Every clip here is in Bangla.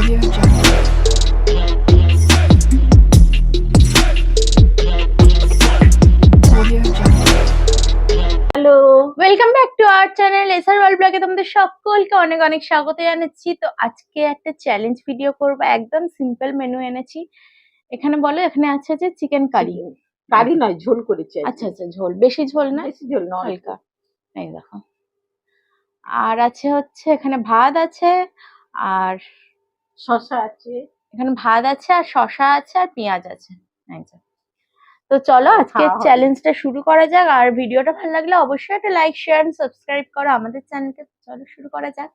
Hello, welcome back to our channel SR world ব্লগে তোমাদের সকলকে অনেক অনেক স্বাগত জানাচ্ছি। তো আজকে একটা চ্যালেঞ্জ ভিডিও করব, একদম সিম্পল মেনু এনেছি। এখানে বলো, এখানে আছে যে চিকেন কারি। কারি নয়, ঝোল করেছি। আচ্ছা আচ্ছা, ঝোল, বেশি ঝোল না, বেশি ঝোল না, হালকা। এই দেখো, আর আছে হচ্ছে এখানে ভাত আছে, আর শসা আছে, এখানে ভাত আছে, আর শসা আছে, আর পেঁয়াজ আছে। এই যে। তো চলো আজকে চ্যালেঞ্জটা শুরু করা যাক। আর ভিডিওটা ভালো লাগলে অবশ্যই একটা লাইক, শেয়ার, সাবস্ক্রাইব করো আমাদের চ্যানেলকে। চলো শুরু করা যাক।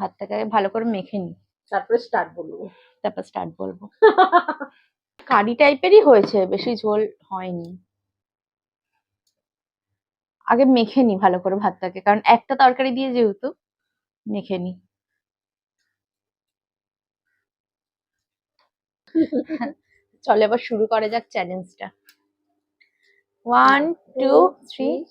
ভাতটাকে ভালো করে মেখে নি, তারপরে স্টার্ট বলবো। কারি টাইপেরই হয়েছে, বেশি ঝোল হয়নি। আগে মেখে নি ভালো করে ভাতটাকে, কারণ একটা তরকারি দিয়ে যেহেতু মেখে নি। চলো এবার শুরু করা যাক চ্যালেঞ্জটা। 1 2 3।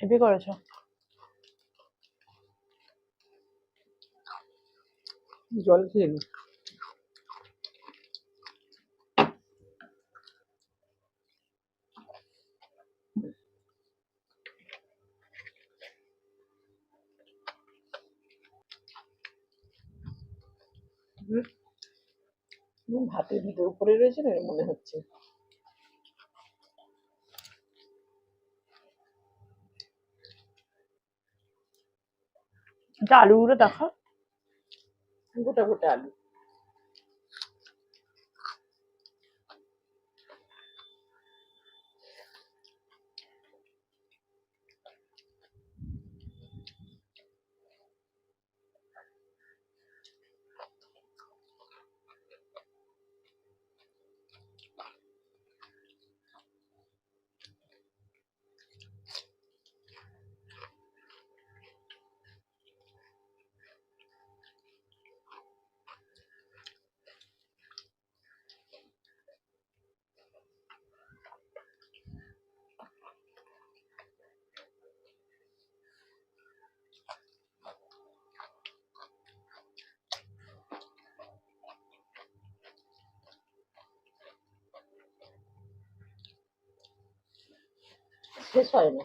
হেভি করেছো। জল খেয়ে নি। ভাতের ভিতর উপরে রয়েছে না মনে হচ্ছে। আলুগুলো দেখো, গোটা গোটা আলু। শেষ হয় না।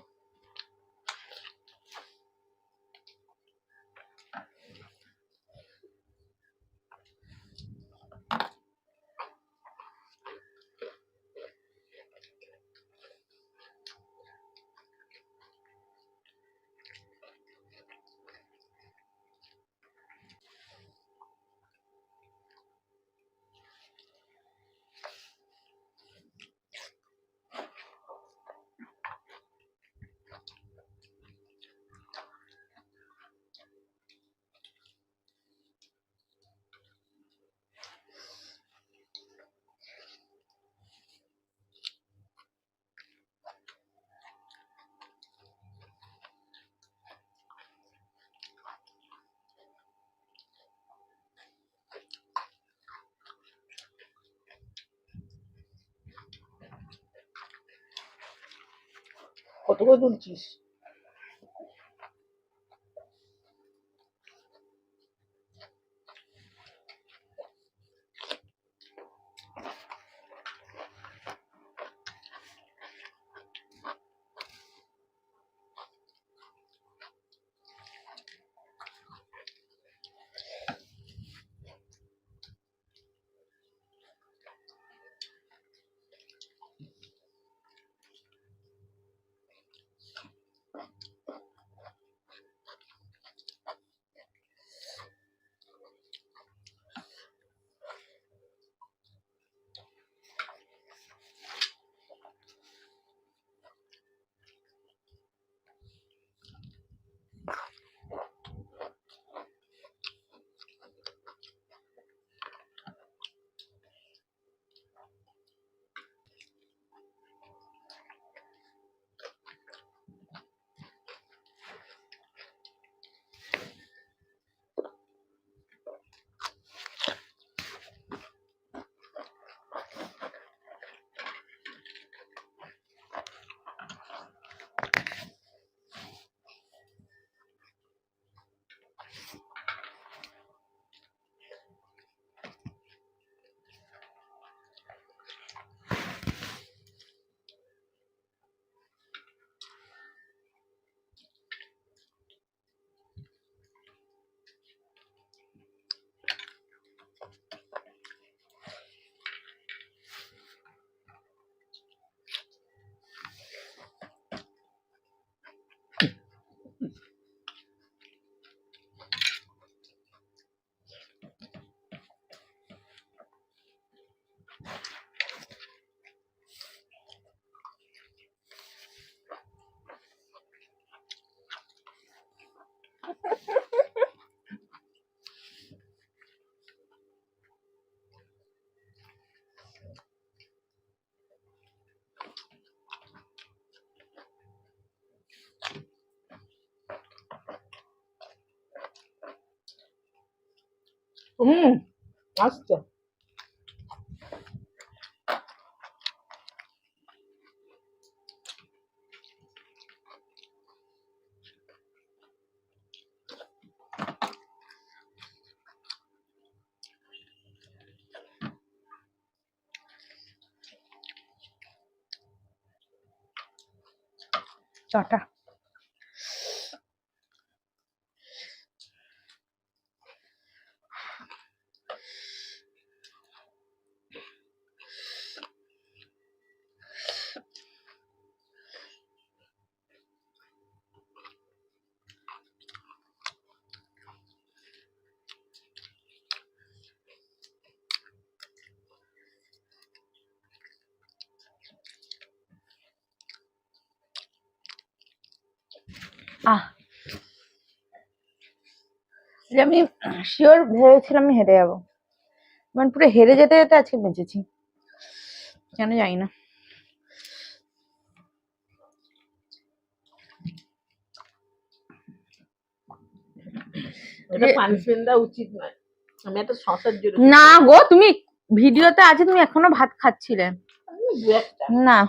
কত করে তুলছিস? আচ্ছা চটা যে আমি শিওর ভেবেছিলাম আমি হেরে যাবো, মানে পুরো হেরে যেতে যেতে আজকে বেঁচেছি, কেন জানি না। এটা পানিশমেন্ট দেওয়া উচিত নয়। আমি একটা শশার জন্য না গো, তুমি ভিডিওতে আছে, তুমি এখনো ভাত খাচ্ছিলে। দু একটা না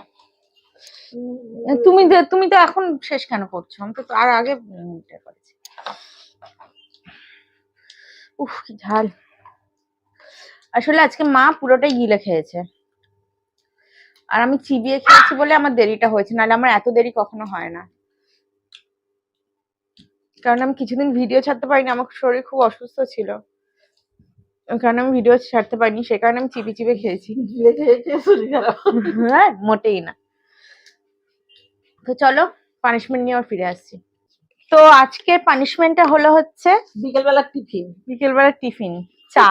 তুমি তো এখন শেষ কেন করছো? আমি তো আর আগে এটা করেছি। উফ কি ঝাল। আসলে আজকে মা পুরোটাই গিলে খেয়েছে, আর আমি চিবিয়ে খেয়েছি বলে আমার দেরিটা হয়েছে, নাহলে আমার এত দেরি কখনো হয় না। কারণ আমি কিছুদিন ভিডিও ছাড়তে পারিনি, আমার শরীর খুব অসুস্থ ছিল, ওই কারণে আমি ভিডিও ছাড়তে পারিনি, সে কারণে আমি চিপে চিপে খেয়েছি। গিলে খেয়ে খেয়ে শরীর খারাপ। হ্যাঁ মোটেই না। তো চলো পানিশমেন্ট নিয়ে আবার ফিরে আসছি। তো আজকে পানিশমেন্টটা হলো হচ্ছে বিকেলবেলা টিফিন। বিকেলবেলা টিফিন চা।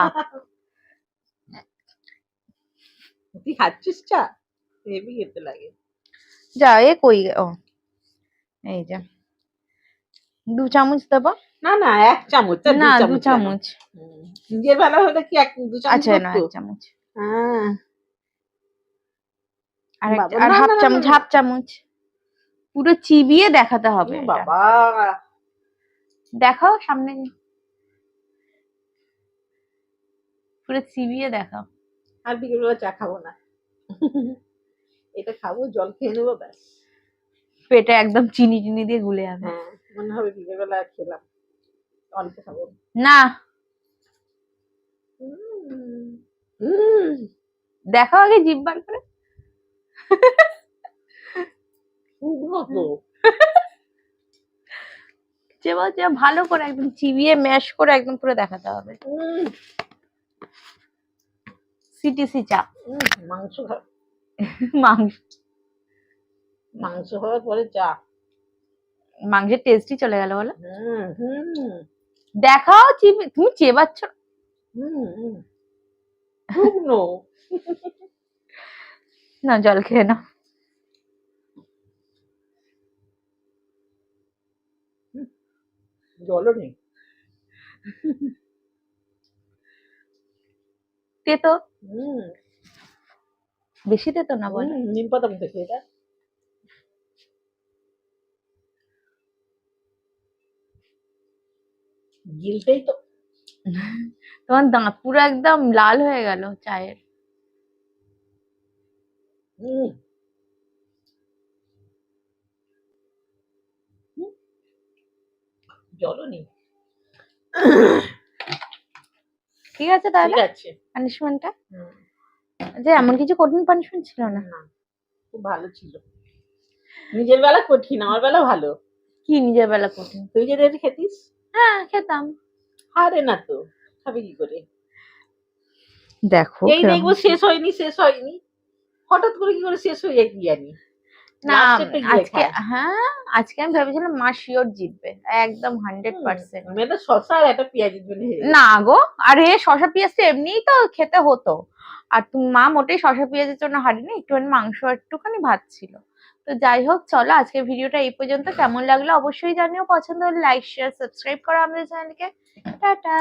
তুই খাচ্ছিস চা? হেভি খেতে লাগে। যা এ কই ও এই যা 2 চামচ দেবো। না না 1 চামচ, না 2 2 চামচ। চামচ। নিজের বেলা হলে কি 2 চামচ আচ্ছা না হতো? 1 চামচ। হ্যাঁ বাবা, আর না হাফ না না চামচ, না। হাফ চামচ পুরো চিবিয়ে দেখাতে হবে এটা। বাবা দেখাও সামনে, পুরো চিবিয়ে দেখাও। আর বিকেলবেলা চা খাবো না। এটা খাবো, জল খেয়ে নেবো, ব্যাস। পেটে একদম চিনি চিনি দিয়ে গুলে যাবে। হ্যাঁ মনে হবে বিকেলবেলা খেলাম, অল্প খাবো। না দেখাও আগে জিভ বার করে। যে ভালো করে একদম চিবিয়ে ম্যাশ করে একদম পুরো দেখাতে হবে। সিটিসি চা। মাংস খাবো। মাংস, মাংস খাওয়ার পরে চা, মাংসের টেস্টই চলে গেল বলো। হুম দেখাও চিবি, তুমি চেবাচ্ছ। শুকনো। না জল খেয়ে নাও। জলও নেই। তেতো, বেশি তেতো না বলো। নিম পাতা মতো খেয়ে এটা। গিলতেই তো তোমার দাঁত পুরো একদম লাল হয়ে গেল চায়ের। জলও নেই। ঠিক আছে তাহলে ঠিক আছে, পানিশমেন্টটা যে এমন কিছু কঠিন পানিশমেন্ট ছিল না। খুব ভালো ছিল। নিজের বেলা কঠিন, আমার বেলা ভালো। কি নিজের বেলা কঠিন? তুই যে রেট খেতিস। হ্যাঁ খেতাম। আরে না তো, খাবি কি করে? দেখো এই দেখবো শেষ হয়নি শেষ হয়নি, হঠাৎ করে কি করে শেষ হয়ে যায় কি জানি। না আজকে, হ্যাঁ আজকে আমি ভেবেছিলাম মা শিওর জিতবে একদম 100%। আমি একটা শসা আর একটা পেঁয়াজের জন্য না গো, আরে শসা পেঁয়াজ তো এমনিই তো খেতে হতো, আর তুমি মা মোটেই শসা পেঁয়াজের জন্য হারিনি, একটুখানি মাংস একটুখানি ভাত ছিল। তো যাই হোক চলো আজকের ভিডিওটা এই পর্যন্ত। কেমন লাগলো অবশ্যই জানিও, পছন্দ হলে লাইক শেয়ার সাবস্ক্রাইব করো আমাদের চ্যানেলকে। টাটা।